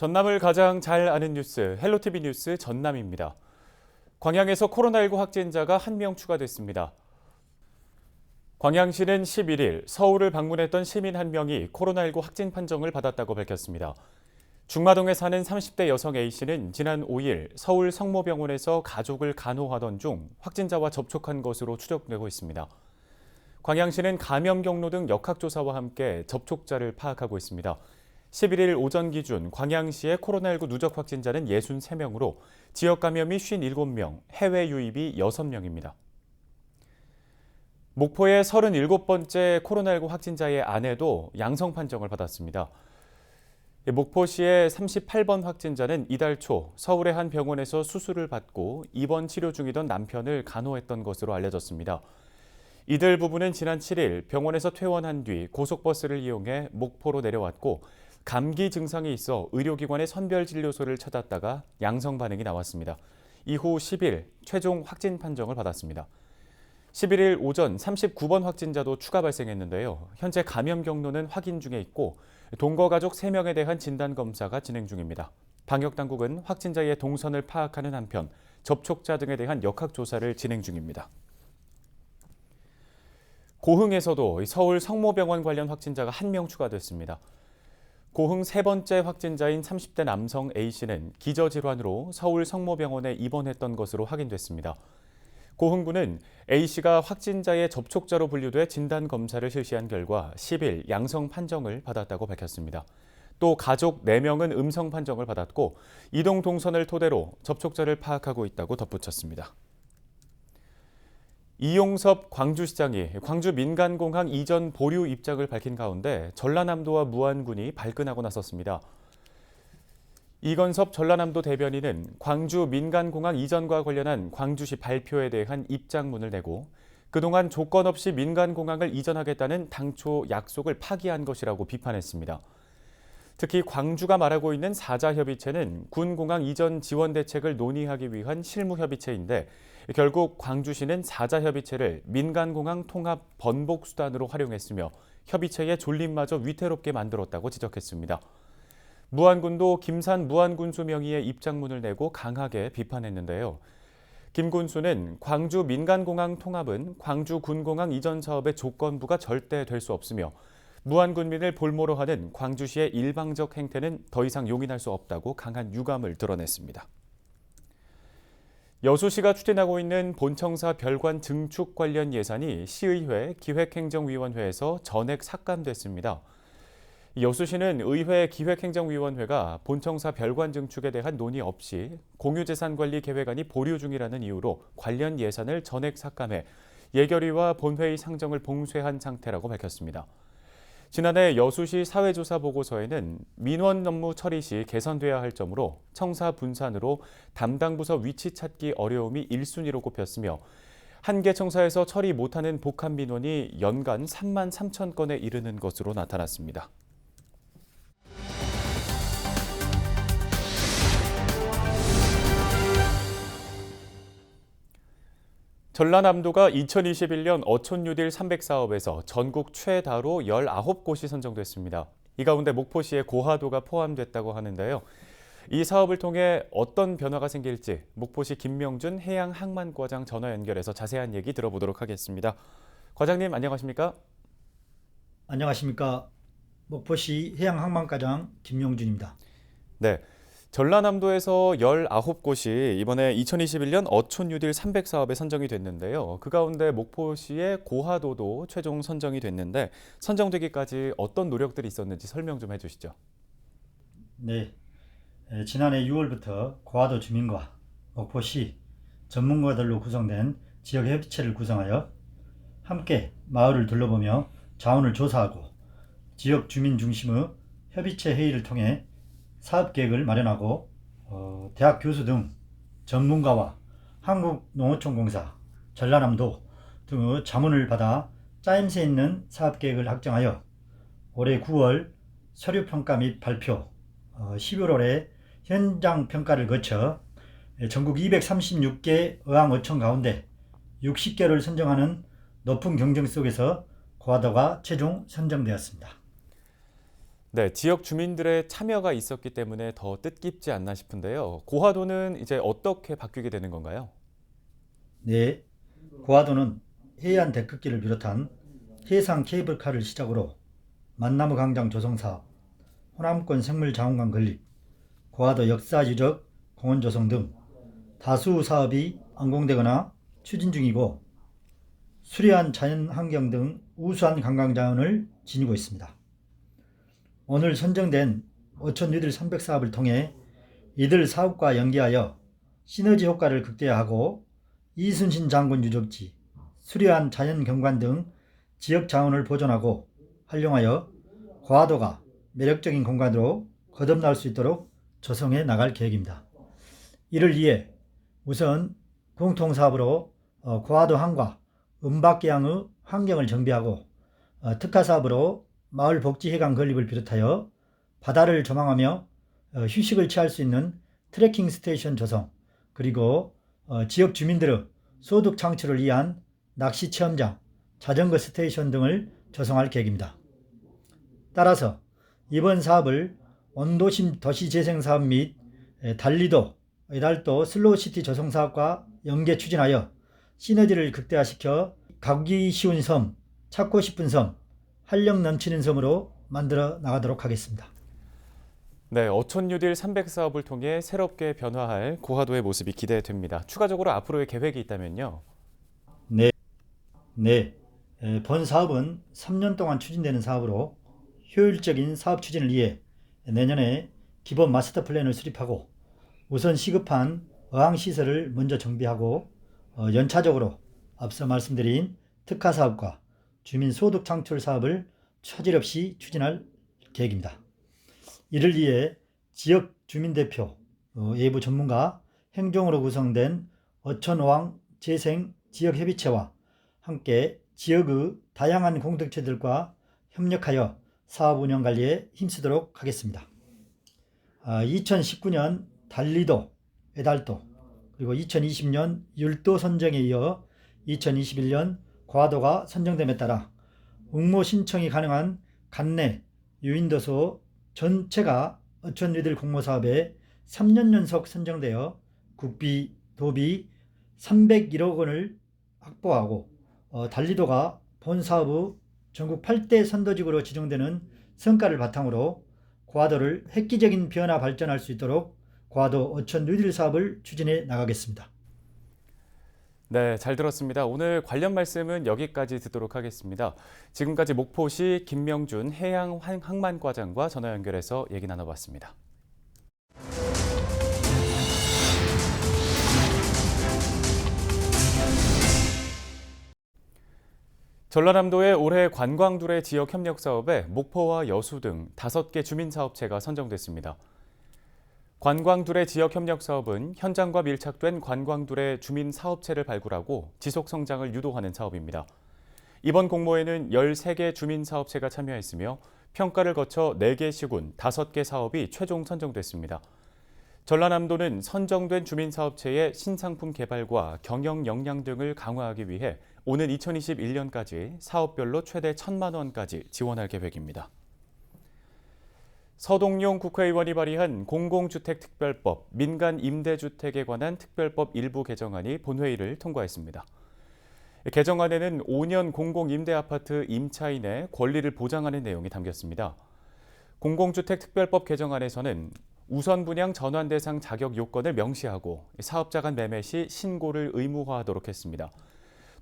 전남을 가장 잘 아는 뉴스, 헬로티비 뉴스 전남입니다. 광양에서 코로나19 확진자가 1명 추가됐습니다. 광양시는 11일 서울을 방문했던 시민 1명이 코로나19 확진 판정을 받았다고 밝혔습니다. 중마동에 사는 30대 여성 A씨는 지난 5일 서울 성모병원에서 가족을 간호하던 중 확진자와 접촉한 것으로 추정되고 있습니다. 광양시는 감염 경로 등 역학조사와 함께 접촉자를 파악하고 있습니다. 11일 오전 기준 광양시의 코로나19 누적 확진자는 63명으로 지역 감염이 57명, 해외 유입이 6명입니다. 목포의 37번째 코로나19 확진자의 아내도 양성 판정을 받았습니다. 목포시의 38번 확진자는 이달 초 서울의 한 병원에서 수술을 받고 입원 치료 중이던 남편을 간호했던 것으로 알려졌습니다. 이들 부부는 지난 7일 병원에서 퇴원한 뒤 고속버스를 이용해 목포로 내려왔고 감기 증상이 있어 의료기관의 선별진료소를 찾았다가 양성 반응이 나왔습니다. 이후 10일 최종 확진 판정을 받았습니다. 11일 오전 39번 확진자도 추가 발생했는데요. 현재 감염 경로는 확인 중에 있고 동거 가족 3명에 대한 진단검사가 진행 중입니다. 방역당국은 확진자의 동선을 파악하는 한편 접촉자 등에 대한 역학조사를 진행 중입니다. 고흥에서도 서울 성모병원 관련 확진자가 1명 추가됐습니다. 고흥 세 번째 확진자인 30대 남성 A씨는 기저질환으로 서울 성모병원에 입원했던 것으로 확인됐습니다. 고흥구는 A씨가 확진자의 접촉자로 분류돼 진단검사를 실시한 결과 10일 양성 판정을 받았다고 밝혔습니다. 또 가족 4명은 음성 판정을 받았고 이동 동선을 토대로 접촉자를 파악하고 있다고 덧붙였습니다. 이용섭 광주시장이 광주 민간공항 이전 보류 입장을 밝힌 가운데 전라남도와 무안군이 발끈하고 나섰습니다. 이건섭 전라남도 대변인은 광주 민간공항 이전과 관련한 광주시 발표에 대한 입장문을 내고 그동안 조건 없이 민간공항을 이전하겠다는 당초 약속을 파기한 것이라고 비판했습니다. 특히 광주가 말하고 있는 사자협의체는 군공항 이전 지원 대책을 논의하기 위한 실무협의체인데 결국 광주시는 사자협의체를 민간공항 통합 번복수단으로 활용했으며 협의체의 존립마저 위태롭게 만들었다고 지적했습니다. 무안군도 김산 무안군수 명의의 입장문을 내고 강하게 비판했는데요. 김 군수는 광주 민간공항 통합은 광주 군공항 이전 사업의 조건부가 절대 될 수 없으며 무안군민을 볼모로 하는 광주시의 일방적 행태는 더 이상 용인할 수 없다고 강한 유감을 드러냈습니다. 여수시가 추진하고 있는 본청사 별관 증축 관련 예산이 시의회 기획행정위원회에서 전액 삭감됐습니다. 여수시는 의회 기획행정위원회가 본청사 별관 증축에 대한 논의 없이 공유재산관리 계획안이 보류 중이라는 이유로 관련 예산을 전액 삭감해 예결위와 본회의 상정을 봉쇄한 상태라고 밝혔습니다. 지난해 여수시 사회조사 보고서에는 민원 업무 처리 시 개선돼야 할 점으로 청사 분산으로 담당 부서 위치 찾기 어려움이 1순위로 꼽혔으며 한 개 청사에서 처리 못하는 복합 민원이 연간 3만 3천 건에 이르는 것으로 나타났습니다. 전라남도가 2021년 어촌 뉴딜 300 사업에서 전국 최다로 19곳이 선정됐습니다. 이 가운데 목포시의 고하도가 포함됐다고 하는데요. 이 사업을 통해 어떤 변화가 생길지 목포시 김명준 해양항만과장 전화 연결해서 자세한 얘기 들어보도록 하겠습니다. 과장님 안녕하십니까? 안녕하십니까. 목포시 해양항만과장 김용준입니다. 네. 전라남도에서 19곳이 이번에 2021년 어촌 뉴딜 300 사업에 선정이 됐는데요. 그 가운데 목포시의 고하도도 최종 선정이 됐는데 선정되기까지 어떤 노력들이 있었는지 설명 좀 해주시죠. 네, 지난해 6월부터 고하도 주민과 목포시 전문가들로 구성된 지역협의체를 구성하여 함께 마을을 둘러보며 자원을 조사하고 지역 주민 중심의 협의체 회의를 통해 사업계획을 마련하고 대학 교수 등 전문가와 한국농어촌공사, 전라남도 등의 자문을 받아 짜임새 있는 사업계획을 확정하여 올해 9월 서류평가 및 발표, 11월에 현장평가를 거쳐 전국 236개 의왕어촌 가운데 60개를 선정하는 높은 경쟁 속에서 고하도가 최종 선정되었습니다. 네, 지역 주민들의 참여가 있었기 때문에 더 뜻깊지 않나 싶은데요. 고화도는 이제 어떻게 바뀌게 되는 건가요? 네, 고화도는 해안 데크길을 비롯한 해상 케이블카를 시작으로 만나무 광장 조성 사업, 호남권 생물자원관 건립, 고화도 역사 유적 공원 조성 등 다수 사업이 완공되거나 추진 중이고 수려한 자연환경 등 우수한 관광자원을 지니고 있습니다. 오늘 선정된 어촌 뉴딜 300 사업을 통해 이들 사업과 연계하여 시너지 효과를 극대화하고 이순신 장군 유적지, 수려한 자연경관 등 지역 자원을 보존하고 활용하여 고화도가 매력적인 공간으로 거듭날 수 있도록 조성해 나갈 계획입니다. 이를 위해 우선 공통사업으로 고화도 항과 은박계양의 환경을 정비하고 특화사업으로 마을 복지회관 건립을 비롯하여 바다를 조망하며 휴식을 취할 수 있는 트레킹 스테이션 조성, 그리고 지역 주민들의 소득 창출을 위한 낚시 체험장, 자전거 스테이션 등을 조성할 계획입니다. 따라서 이번 사업을 원도심 도시재생사업 및 달리도, 외달도 슬로우시티 조성사업과 연계 추진하여 시너지를 극대화시켜 가기 쉬운 섬, 찾고 싶은 섬, 활력 넘치는 섬으로 만들어 나가도록 하겠습니다. 네, 어촌 뉴딜 300 사업을 통해 새롭게 변화할 고화도의 모습이 기대됩니다. 추가적으로 앞으로의 계획이 있다면요? 네, 본 사업은 3년 동안 추진되는 사업으로 효율적인 사업 추진을 위해 내년에 기본 마스터 플랜을 수립하고 우선 시급한 어항시설을 먼저 정비하고 연차적으로 앞서 말씀드린 특화사업과 주민소득 창출 사업을 차질 없이 추진할 계획입니다. 이를 위해 지역 주민대표, 외부 전문가, 행정으로 구성된 어촌어항 재생 지역협의체와 함께 지역의 다양한 공동체들과 협력하여 사업 운영 관리에 힘쓰도록 하겠습니다. 2019년 달리도, 외달도, 그리고 2020년 율도 선정에 이어 2021년 고화도가 선정됨에 따라 응모 신청이 가능한 관내 유인도소 전체가 어촌 뉴딜 공모사업에 3년 연속 선정되어 국비, 도비 301억 원을 확보하고 달리도가 본 사업의 전국 8대 선도직으로 지정되는 성과를 바탕으로 고화도를 획기적인 변화 발전할 수 있도록 고화도 어촌 뉴딜 사업을 추진해 나가겠습니다. 네, 잘 들었습니다. 오늘 관련 말씀은 여기까지 듣도록 하겠습니다. 지금까지 목포시 김명준 해양항만과장과 전화 연결해서 얘기 나눠봤습니다. 전라남도의 올해 관광두레 지역 협력 사업에 목포와 여수 등 5개 주민사업체가 선정됐습니다. 관광두레 지역 협력 사업은 현장과 밀착된 관광두레 주민 사업체를 발굴하고 지속 성장을 유도하는 사업입니다. 이번 공모에는 13개 주민 사업체가 참여했으며 평가를 거쳐 4개 시군, 5개 사업이 최종 선정됐습니다. 전라남도는 선정된 주민 사업체의 신상품 개발과 경영 역량 등을 강화하기 위해 오는 2021년까지 사업별로 최대 1,000만 원까지 지원할 계획입니다. 서동용 국회의원이 발의한 공공주택특별법, 민간임대주택에 관한 특별법 일부 개정안이 본회의를 통과했습니다. 개정안에는 5년 공공임대아파트 임차인의 권리를 보장하는 내용이 담겼습니다. 공공주택특별법 개정안에서는 우선 분양 전환 대상 자격 요건을 명시하고 사업자 간 매매 시 신고를 의무화하도록 했습니다.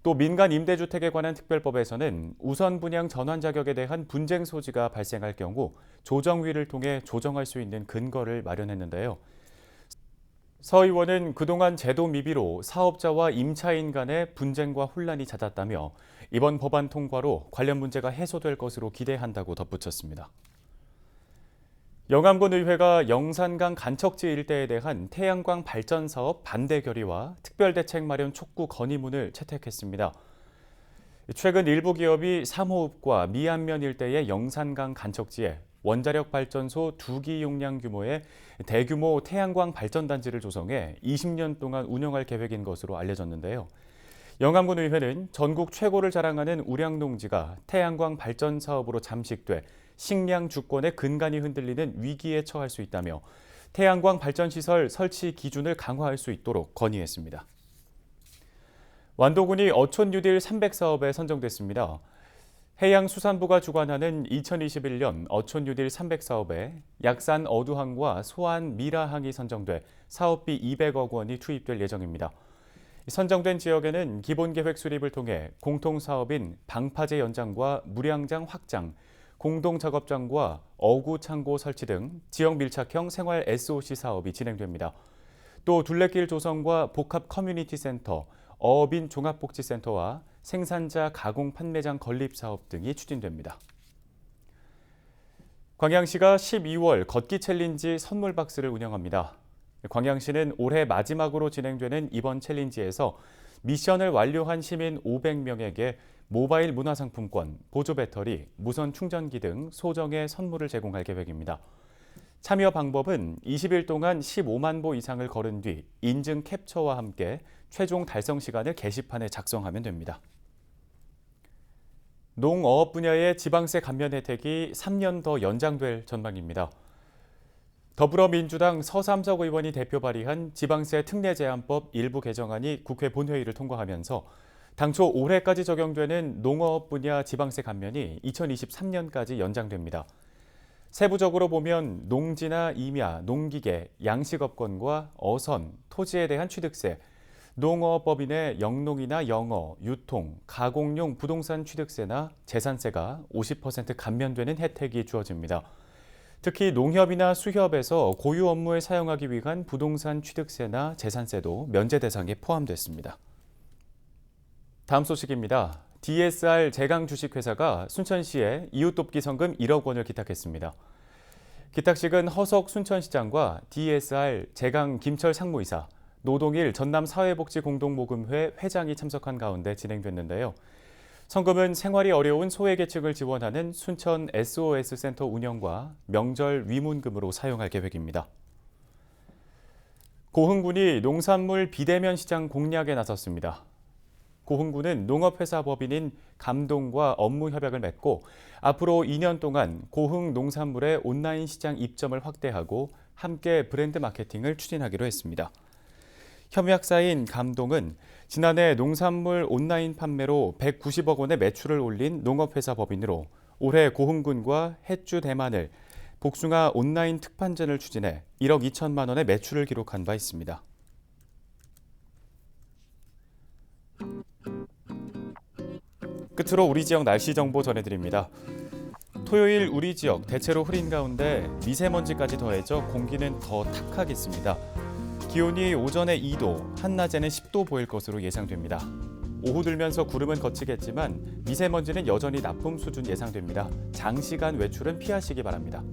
또 민간 임대주택에 관한 특별법에서는 우선 분양 전환 자격에 대한 분쟁 소지가 발생할 경우 조정위를 통해 조정할 수 있는 근거를 마련했는데요. 서 의원은 그동안 제도 미비로 사업자와 임차인 간의 분쟁과 혼란이 잦았다며 이번 법안 통과로 관련 문제가 해소될 것으로 기대한다고 덧붙였습니다. 영암군 의회가 영산강 간척지 일대에 대한 태양광 발전 사업 반대 결의와 특별대책 마련 촉구 건의문을 채택했습니다. 최근 일부 기업이 삼호읍과 미안면 일대의 영산강 간척지에 원자력 발전소 2기 용량 규모의 대규모 태양광 발전단지를 조성해 20년 동안 운영할 계획인 것으로 알려졌는데요. 영암군 의회는 전국 최고를 자랑하는 우량농지가 태양광 발전 사업으로 잠식돼 식량 주권의 근간이 흔들리는 위기에 처할 수 있다며 태양광 발전시설 설치 기준을 강화할 수 있도록 건의했습니다. 완도군이 어촌 뉴딜 300 사업에 선정됐습니다. 해양수산부가 주관하는 2021년 어촌 뉴딜 300 사업에 약산 어두항과 소안 미라항이 선정돼 사업비 200억 원이 투입될 예정입니다. 선정된 지역에는 기본계획 수립을 통해 공통사업인 방파제 연장과 무량장 확장, 공동작업장과 어구창고 설치 등 지역 밀착형 생활 SOC 사업이 진행됩니다. 또 둘레길 조성과 복합 커뮤니티 센터, 어업인 종합복지센터와 생산자 가공 판매장 건립 사업 등이 추진됩니다. 광양시가 12월 걷기 챌린지 선물 박스를 운영합니다. 광양시는 올해 마지막으로 진행되는 이번 챌린지에서 미션을 완료한 시민 500명에게 모바일 문화상품권, 보조 배터리, 무선 충전기 등 소정의 선물을 제공할 계획입니다. 참여 방법은 20일 동안 15만 보 이상을 걸은 뒤 인증 캡처와 함께 최종 달성 시간을 게시판에 작성하면 됩니다. 농어업 분야의 지방세 감면 혜택이 3년 더 연장될 전망입니다. 더불어민주당 서삼석 의원이 대표 발의한 지방세 특례 제한법 일부 개정안이 국회 본회의를 통과하면서 당초 올해까지 적용되는 농어업 분야 지방세 감면이 2023년까지 연장됩니다. 세부적으로 보면 농지나 임야, 농기계, 양식업권과 어선, 토지에 대한 취득세, 농어업법인의 영농이나 영어, 유통, 가공용 부동산 취득세나 재산세가 50% 감면되는 혜택이 주어집니다. 특히 농협이나 수협에서 고유 업무에 사용하기 위한 부동산 취득세나 재산세도 면제 대상에 포함됐습니다. 다음 소식입니다. DSR 제강 주식회사가 순천시에 이웃돕기 성금 1억 원을 기탁했습니다. 기탁식은 허석 순천시장과 DSR 제강 김철 상무이사, 노동일 전남사회복지공동모금회 회장이 참석한 가운데 진행됐는데요. 성금은 생활이 어려운 소외계층을 지원하는 순천 SOS 센터 운영과 명절 위문금으로 사용할 계획입니다. 고흥군이 농산물 비대면 시장 공략에 나섰습니다. 고흥군은 농업회사 법인인 감동과 업무 협약을 맺고 앞으로 2년 동안 고흥 농산물의 온라인 시장 입점을 확대하고 함께 브랜드 마케팅을 추진하기로 했습니다. 협약사인 감동은 지난해 농산물 온라인 판매로 190억 원의 매출을 올린 농업회사 법인으로 올해 고흥군과 햇주 대마늘, 복숭아 온라인 특판전을 추진해 1억 2천만 원의 매출을 기록한 바 있습니다. 끝으로 우리 지역 날씨 정보 전해드립니다. 토요일 우리 지역 대체로 흐린 가운데 미세먼지까지 더해져 공기는 더 탁하겠습니다. 기온이 오전에 2도, 한낮에는 10도 보일 것으로 예상됩니다. 오후 들면서 구름은 걷히겠지만 미세먼지는 여전히 나쁨 수준 예상됩니다. 장시간 외출은 피하시기 바랍니다.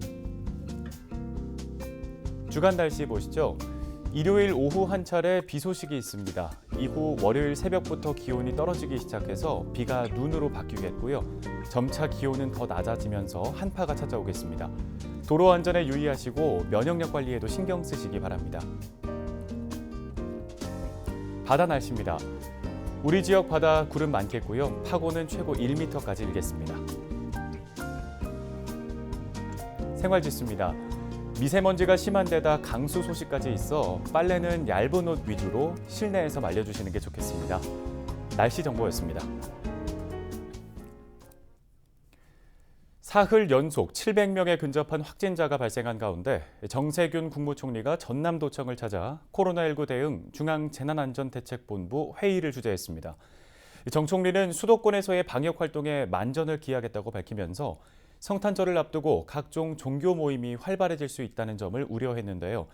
주간 날씨 보시죠. 일요일 오후 한 차례 비 소식이 있습니다. 이후 월요일 새벽부터 기온이 떨어지기 시작해서 비가 눈으로 바뀌겠고요. 점차 기온은 더 낮아지면서 한파가 찾아오겠습니다. 도로 안전에 유의하시고 면역력 관리에도 신경 쓰시기 바랍니다. 바다 날씨입니다. 우리 지역 바다 구름 많겠고요. 파고는 최고 1m까지 일겠습니다. 생활지수입니다. 미세먼지가 심한 데다 강수 소식까지 있어 빨래는 얇은 옷 위주로 실내에서 말려주시는 게 좋겠습니다. 날씨 정보였습니다. 사흘 연속 700명에 근접한 확진자가 발생한 가운데 정세균 국무총리가 전남도청을 찾아 코로나19 대응 중앙재난안전대책본부 회의를 주재했습니다. 정 총리는 수도권에서의 방역 활동에 만전을 기하겠다고 밝히면서 성탄절을 앞두고 각종 종교 모임이 활발해질 수 있다는 점을 우려했는데요.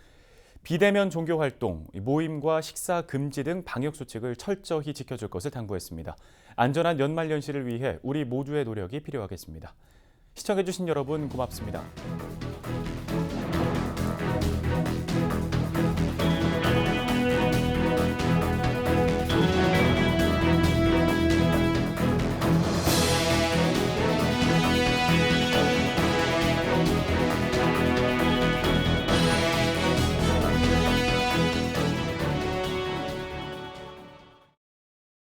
비대면 종교 활동, 모임과 식사 금지 등 방역 수칙을 철저히 지켜줄 것을 당부했습니다. 안전한 연말연시를 위해 우리 모두의 노력이 필요하겠습니다. 시청해주신 여러분 고맙습니다.